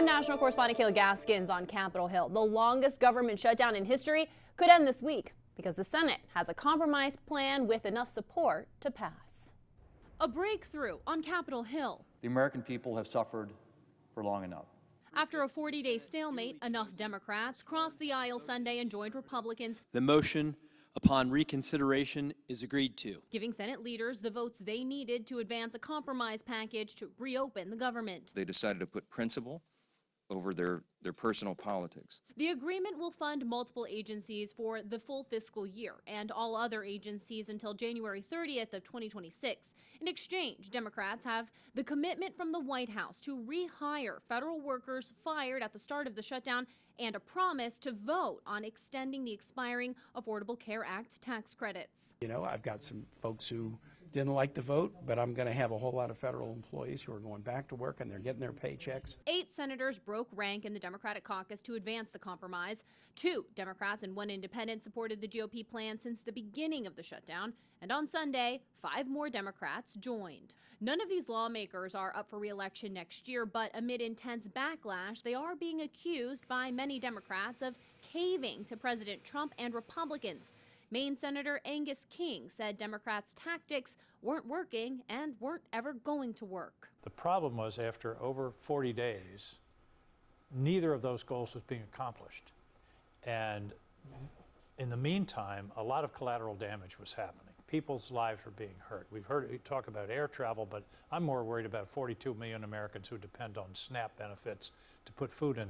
I'm national correspondent Kayla Gaskins on Capitol Hill. The longest government shutdown in history could end this week because the Senate has a compromise plan with enough support to pass. A breakthrough on Capitol Hill. The American people have suffered for long enough. After a 40-day stalemate, enough Democrats crossed the aisle Sunday and joined Republicans. The motion upon reconsideration is agreed to, giving Senate leaders the votes they needed to advance a compromise package to reopen the government. They decided to put principle over their personal politics. The agreement will fund multiple agencies for the full fiscal year and all other agencies until January 30th of 2026. In exchange, Democrats have the commitment from the White House to rehire federal workers fired at the start of the shutdown and a promise to vote on extending the expiring Affordable Care Act tax credits. You know, I've got some folks who didn't like the vote, but I'm going to have a whole lot of federal employees who are going back to work and they're getting their paychecks. 8 senators broke rank in the Democratic caucus to advance the compromise. 2 Democrats and 1 independent supported the GOP plan since the beginning of the shutdown. And on Sunday, 5 more Democrats joined. None of these lawmakers are up for re-election next year, but amid intense backlash, they are being accused by many Democrats of caving to President Trump and Republicans. Maine Senator Angus said Democrats' tactics weren't working and weren't ever going to work. The problem was after over 40 days, neither of those goals was being accomplished. And in the meantime, a lot of collateral damage was happening. People's lives were being hurt. We've heard you talk about air travel, but I'm more worried about 42 million Americans who depend on SNAP benefits to put food in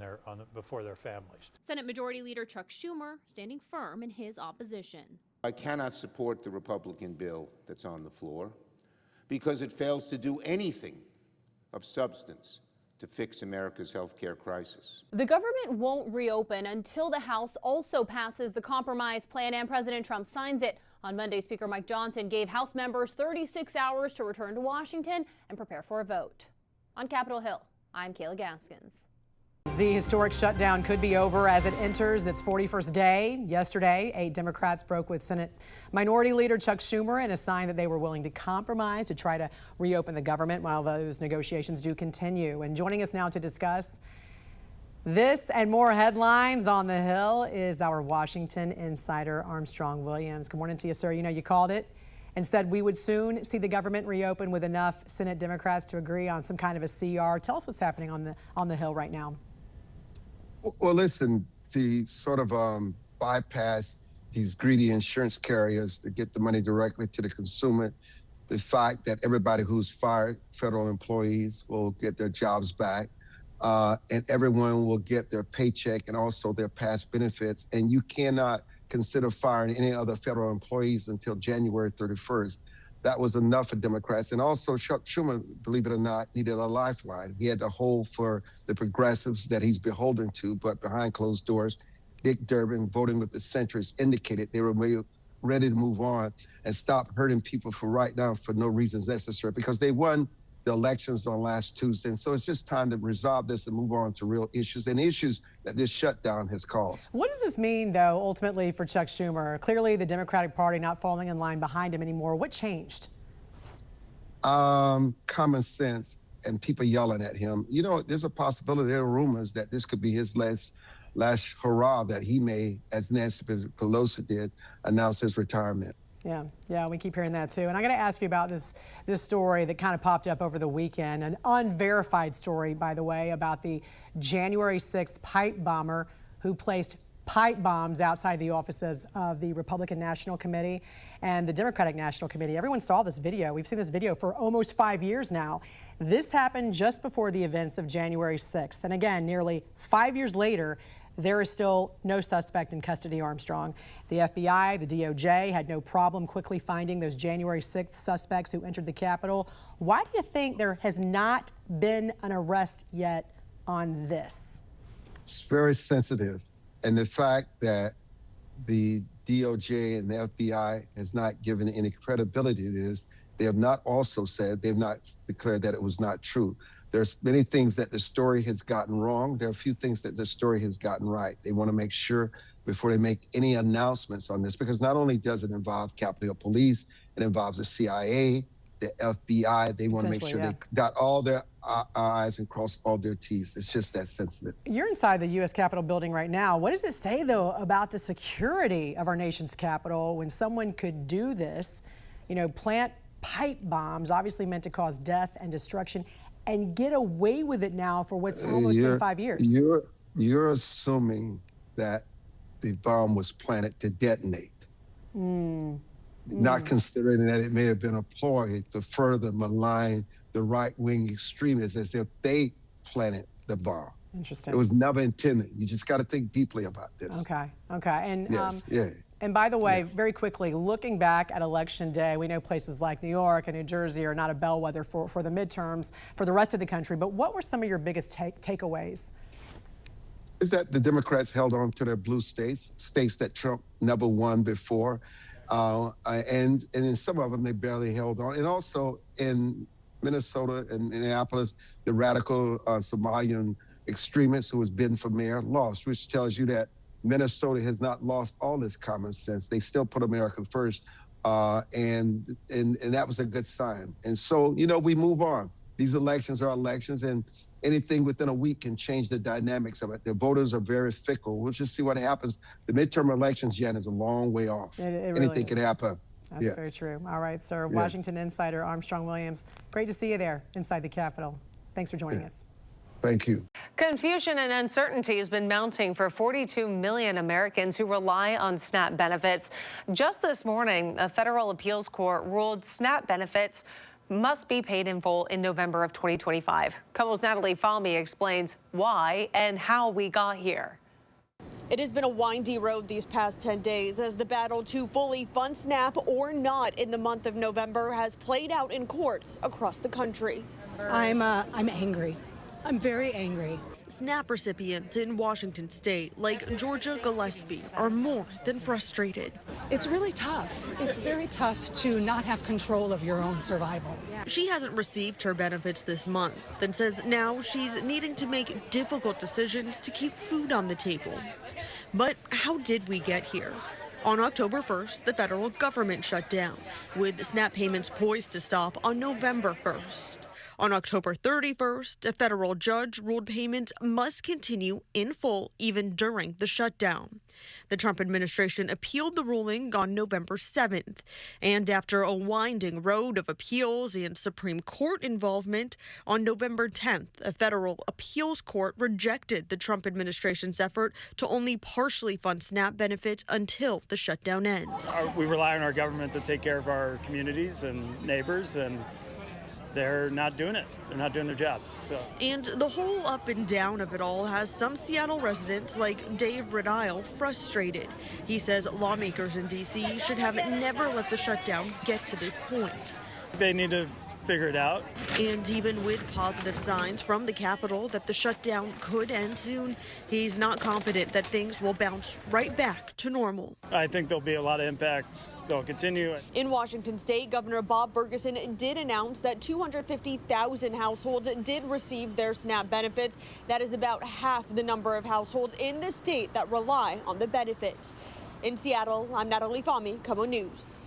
before their families. Senate Majority Leader Chuck Schumer standing firm in his opposition. I cannot support the Republican bill that's on the floor because it fails to do anything of substance to fix America's health care crisis. The government won't reopen until the House also passes the compromise plan and President Trump signs it. On Monday, Speaker Mike Johnson gave House members 36 hours to return to Washington and prepare for a vote. On Capitol Hill, I'm Kayla Gaskins. The historic shutdown could be over as it enters its 41st day. Yesterday, 8 Democrats broke with Senate Minority Leader Chuck Schumer in a sign that they were willing to compromise to try to reopen the government while those negotiations do continue. And joining us now to discuss this and more headlines on the Hill is our Washington insider, Armstrong Williams. Good morning to you, sir. You know, you called it and said we would soon see the government reopen with enough Senate Democrats to agree on some kind of a CR. Tell us what's happening on the Hill right now. Well, listen, the sort of bypass these greedy insurance carriers to get the money directly to the consumer, the fact that everybody who's fired, federal employees, will get their jobs back, and everyone will get their paycheck and also their past benefits. And you cannot consider firing any other federal employees until January 31st. That was enough for Democrats. And also Chuck Schumer, believe it or not, needed a lifeline. He had to hold for the progressives that he's beholden to, but behind closed doors, Dick Durbin, voting with the centrists, indicated they were ready to move on and stop hurting people for right now for no reasons necessary, because they won the elections on last Tuesday. And so it's just time to resolve this and move on to real issues and issues that this shutdown has caused. What does this mean, though, ultimately for Chuck Schumer? Clearly the Democratic Party not falling in line behind him anymore. What changed? Common sense and people yelling at him. You know, there's a possibility, there are rumors that this could be his last hurrah that he may, as Nancy Pelosi did, announce his retirement. Yeah, we keep hearing that too. And I got to ask you about this story that kind of popped up over the weekend, an unverified story, by the way, about the January 6th pipe bomber who placed pipe bombs outside the offices of the Republican National Committee and the Democratic National Committee. Everyone saw this video. We've seen this video for almost 5 years now. This happened just before the events of January 6th. And again, nearly 5 years later, there is still no suspect in custody, Armstrong. The FBI, the DOJ had no problem quickly finding those January 6th suspects who entered the Capitol. Why do you think there has not been an arrest yet on this? It's very sensitive. And the fact that the DOJ and the FBI has not given any credibility to this, they have not also said, they've not declared that it was not true. There's many things that the story has gotten wrong. There are a few things that the story has gotten right. They want to make sure before they make any announcements on this, because not only does it involve Capitol Police, it involves the CIA, the FBI. They want to make sure Potentially, they dot all their I's and cross all their T's. It's just that sensitive. You're inside the U.S. Capitol building right now. What does it say, though, about the security of our nation's capital when someone could do this, you know, plant pipe bombs, obviously meant to cause death and destruction, and get away with it now for what's almost been 5 years? You're assuming that the bomb was planted to detonate. Not considering that it may have been a ploy to further malign the right-wing extremists as if they planted the bomb. Interesting. It was never intended. You just got to think deeply about this. Okay. And Yes, yeah. And by the way, very quickly, looking back at Election Day, we know places like New York and New Jersey are not a bellwether for the midterms for the rest of the country. But what were some of your biggest takeaways? Is that the Democrats held on to their blue states that Trump never won before. And in some of them, they barely held on. And also in Minnesota and Minneapolis, the radical Somalian extremist who has been for mayor lost, which tells you that Minnesota has not lost all its common sense. They still put America first. And that was a good sign. And so, you know, we move on. These elections are elections, and anything within a week can change the dynamics of it. The voters are very fickle. We'll just see what happens. The midterm elections, Jeanne, is a long way off. Anything can happen. That's very true. All right, sir. Washington insider Armstrong Williams. Great to see you there inside the Capitol. Thanks for joining us. Thank you. Confusion and uncertainty has been mounting for 42 million Americans who rely on SNAP benefits. Just this morning, a federal appeals court ruled SNAP benefits must be paid in full in November of 2025. KOKH's Natalie Fahmy explains why and how we got here. It has been a windy road these past 10 days as the battle to fully fund SNAP or not in the month of November has played out in courts across the country. I'm angry. I'm very angry. SNAP recipients in Washington state, like Georgia Gillespie, are more than frustrated. It's really tough. It's very tough to not have control of your own survival. She hasn't received her benefits this month and says now she's needing to make difficult decisions to keep food on the table. But how did we get here? On October 1st, the federal government shut down, with SNAP payments poised to stop on November 1st. On October 31st, a federal judge ruled payments must continue in full even during the shutdown. The Trump administration appealed the ruling on November 7th. And after a winding road of appeals and Supreme Court involvement, on November 10th, a federal appeals court rejected the Trump administration's effort to only partially fund SNAP benefits until the shutdown ends. We rely on our government to take care of our communities and neighbors, and they're not doing it. They're not doing their jobs. So. And the whole up and down of it all has some Seattle residents like Dave Redile frustrated. He says lawmakers in D.C. should have never let the shutdown get to this point. They need to figure it out. And even with positive signs from the Capitol that the shutdown could end soon, he's not confident that things will bounce right back to normal. I think there'll be a lot of impacts. They'll continue. In Washington state, Governor Bob Ferguson did announce that 250,000 households did receive their SNAP benefits. That is about half the number of households in the state that rely on the benefit. In Seattle, I'm Natalie Fahmy, KOKH News.